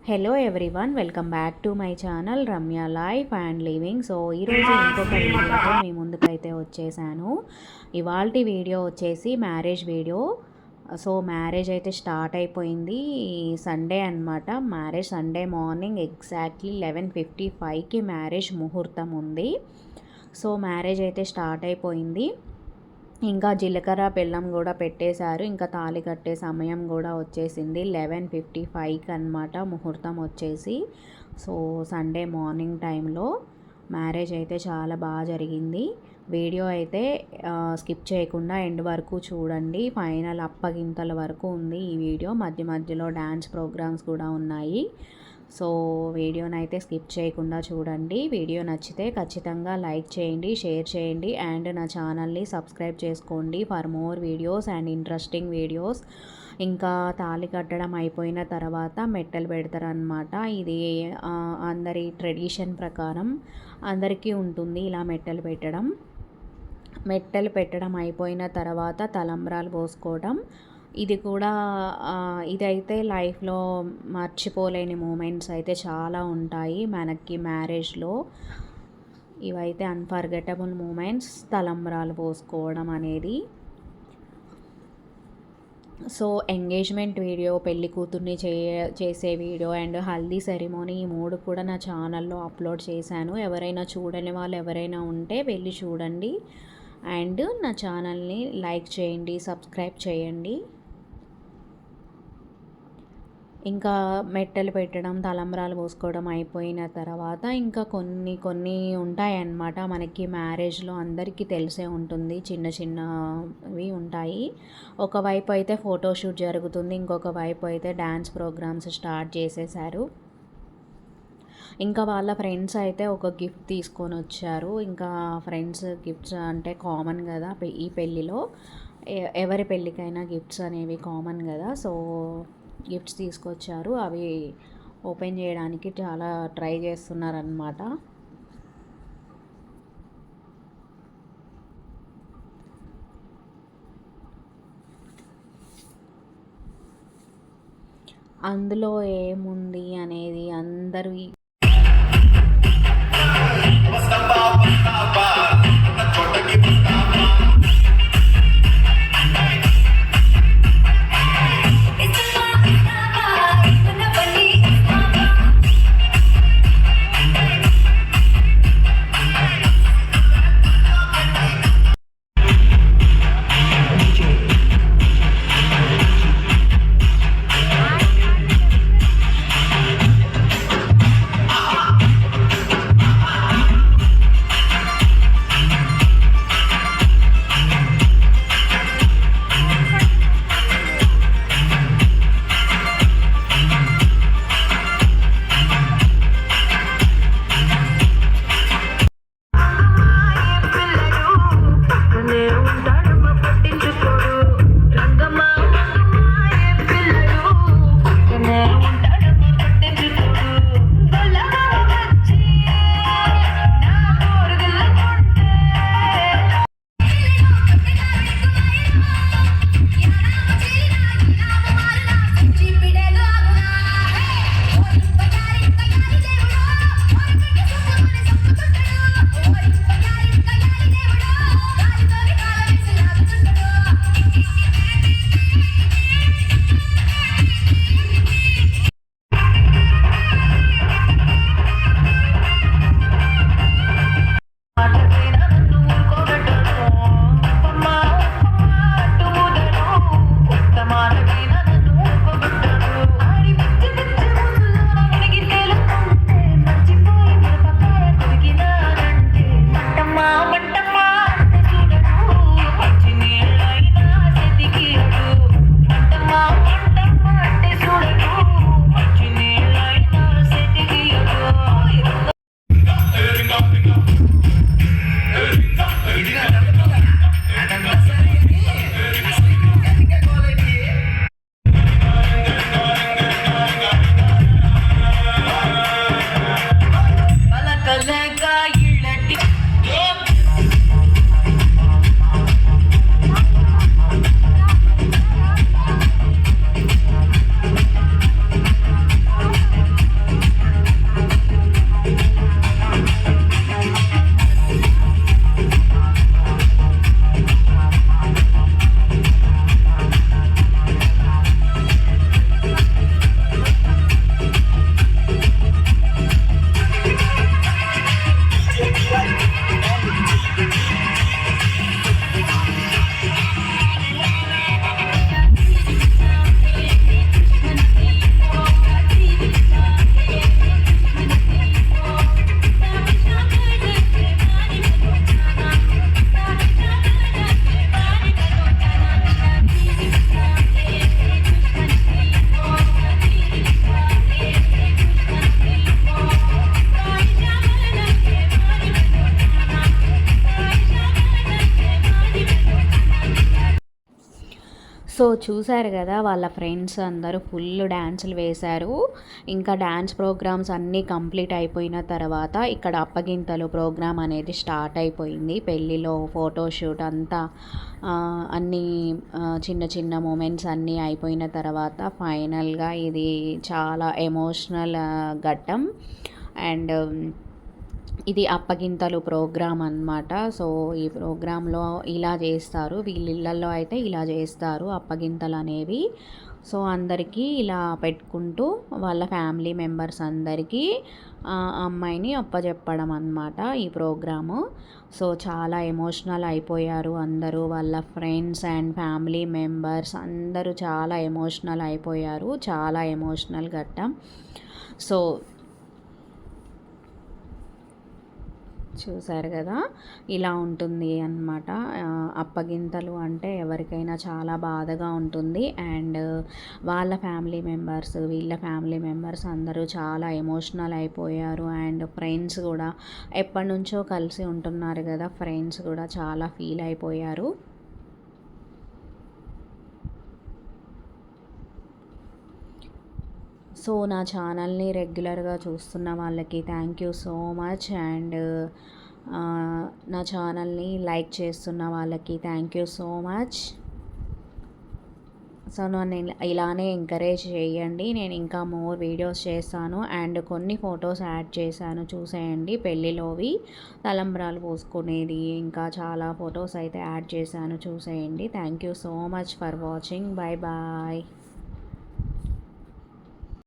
Hello everyone, welcome back to my channel Ramya life and living. So ఈరోజు ఇంకొక వీడియోతో మీ ముందుకైతే వచ్చేసాను. ఇవాల్టి వీడియో వచ్చేసి మ్యారేజ్ వీడియో. సో మ్యారేజ్ అయితే స్టార్ట్ అయిపోయింది సండే అనమాట. మ్యారేజ్ సండే మార్నింగ్ ఎగ్జాక్ట్లీ 11:55కి మ్యారేజ్ ముహూర్తం ఉంది. సో మ్యారేజ్ అయితే స్టార్ట్ అయిపోయింది. ఇంకా జీలకర్ర బెల్లం కూడా పెట్టేశారు. ఇంకా తాళి కట్టే సమయం కూడా వచ్చేసింది 11:55కి అనమాట ముహూర్తం వచ్చేసి. సో సండే మార్నింగ్ టైంలో మ్యారేజ్ అయితే చాలా బాగా జరిగింది. వీడియో అయితే స్కిప్ చేయకుండా ఎండ్ వరకు చూడండి. ఫైనల్ అప్పగింతల వరకు ఉంది ఈ వీడియో. మధ్య మధ్యలో డ్యాన్స్ ప్రోగ్రామ్స్ కూడా ఉన్నాయి. సో వీడియోని అయితే స్కిప్ చేయకుండా చూడండి. వీడియో నచ్చితే ఖచ్చితంగా లైక్ చేయండి, షేర్ చేయండి అండ్ నా ఛానల్ని సబ్స్క్రైబ్ చేసుకోండి for more videos and interesting videos. ఇంకా తాళి కట్టడం అయిపోయిన తర్వాత మెట్టెలు పెడతారనమాట. ఇది అందరి ట్రెడిషన్ ప్రకారం అందరికీ ఉంటుంది ఇలా మెట్టెలు పెట్టడం. మెట్టెలు పెట్టడం అయిపోయిన తర్వాత తలంబ్రాలు పోసుకోవడం. ఇది కూడా ఇదైతే లైఫ్లో మర్చిపోలేని మూమెంట్స్ అయితే చాలా ఉంటాయి మనకి మ్యారేజ్లో. ఇవైతే అన్ఫర్గెటబుల్ మూమెంట్స్, తలంబ్రాలు పోసుకోవడం అనేది. సో ఎంగేజ్మెంట్ వీడియో, పెళ్లి కూతుర్ని చేసే వీడియో అండ్ హల్దీ సెరిమోనీ, ఈ మూడు కూడా నా ఛానల్లో అప్లోడ్ చేశాను. ఎవరైనా చూడని వాళ్ళు ఎవరైనా ఉంటే వెళ్ళి చూడండి అండ్ నా ఛానల్ని లైక్ చేయండి, సబ్స్క్రైబ్ చేయండి. ఇంకా మెట్టెలు పెట్టడం, తలంబ్రాలు పోసుకోవడం అయిపోయిన తర్వాత ఇంకా కొన్ని ఉంటాయన్నమాట మనకి మ్యారేజ్లో. అందరికీ తెలిసే ఉంటుంది, చిన్న చిన్నవి ఉంటాయి. ఒకవైపు అయితే ఫోటోషూట్ జరుగుతుంది, ఇంకొక వైపు అయితే డ్యాన్స్ ప్రోగ్రామ్స్ స్టార్ట్ చేసేసారు. ఇంకా వాళ్ళ ఫ్రెండ్స్ అయితే ఒక గిఫ్ట్ తీసుకొని వచ్చారు. ఇంకా ఫ్రెండ్స్ గిఫ్ట్స్ అంటే కామన్ కదా ఈ పెళ్ళిలో. ఎవరి పెళ్ళికైనా గిఫ్ట్స్ అనేవి కామన్ కదా. సో గిఫ్ట్స్ తీసుకొచ్చారు. అవి ఓపెన్ చేయడానికి చాలా ట్రై చేస్తున్నారన్నమాట. అందులో ఏముంది అనేది అందరూ సో చూసారు కదా, వాళ్ళ ఫ్రెండ్స్ అందరూ ఫుల్ డ్యాన్సులు వేశారు. ఇంకా డ్యాన్స్ ప్రోగ్రామ్స్ అన్నీ కంప్లీట్ అయిపోయిన తర్వాత ఇక్కడ అప్పగింతలు ప్రోగ్రామ్ అనేది స్టార్ట్ అయిపోయింది. పెళ్ళిలో ఫోటోషూట్ అంతా అన్నీ చిన్న చిన్న మూమెంట్స్ అన్నీ అయిపోయిన తర్వాత ఫైనల్గా ఇది చాలా ఎమోషనల్ ఘట్టం. అండ్ ఇది అప్పగింతలు ప్రోగ్రామ్ అన్నమాట. సో ఈ ప్రోగ్రాంలో ఇలా చేస్తారు, వీళ్ళ ఇళ్ళల్లో అయితే ఇలా చేస్తారు అప్పగింతలు అనేవి. సో అందరికీ ఇలా పెట్టుకుంటూ వాళ్ళ ఫ్యామిలీ మెంబర్స్ అందరికీ అమ్మాయిని అప్పచెప్పడం అన్నమాట ఈ ప్రోగ్రాము. సో చాలా ఎమోషనల్ అయిపోయారు అందరూ, వాళ్ళ ఫ్రెండ్స్ అండ్ ఫ్యామిలీ మెంబర్స్ అందరూ చాలా ఎమోషనల్ అయిపోయారు. చాలా ఎమోషనల్ ఘట్టం. సో చూసారు కదా, ఇలా ఉంటుంది అన్నమాట. అప్పగింతలు అంటే ఎవరికైనా చాలా బాధగా ఉంటుంది. అండ్ వాళ్ళ ఫ్యామిలీ మెంబర్స్, వీళ్ళ ఫ్యామిలీ మెంబర్స్ అందరూ చాలా ఎమోషనల్ అయిపోయారు. అండ్ ఫ్రెండ్స్ కూడా ఎప్పటి నుంచో కలిసి ఉంటున్నారు కదా, ఫ్రెండ్స్ కూడా చాలా ఫీల్ అయిపోయారు. సో నా ఛానల్ని రెగ్యులర్గా చూస్తున్న వాళ్ళకి thank you so much. And నా ఛానల్ని లైక్ చేస్తున్న వాళ్ళకి thank you so much. So నన్ను ఇలానే ఎంకరేజ్ చేయండి, నేను ఇంకా మోర్ వీడియోస్ చేస్తాను. అండ్ కొన్ని ఫొటోస్ యాడ్ చేశాను, చూసేయండి. పెళ్ళిలోవి తలంబ్రాలు పోసుకునేది ఇంకా చాలా ఫొటోస్ అయితే యాడ్ చేశాను, చూసేయండి. Thank you so much for watching. Bye bye.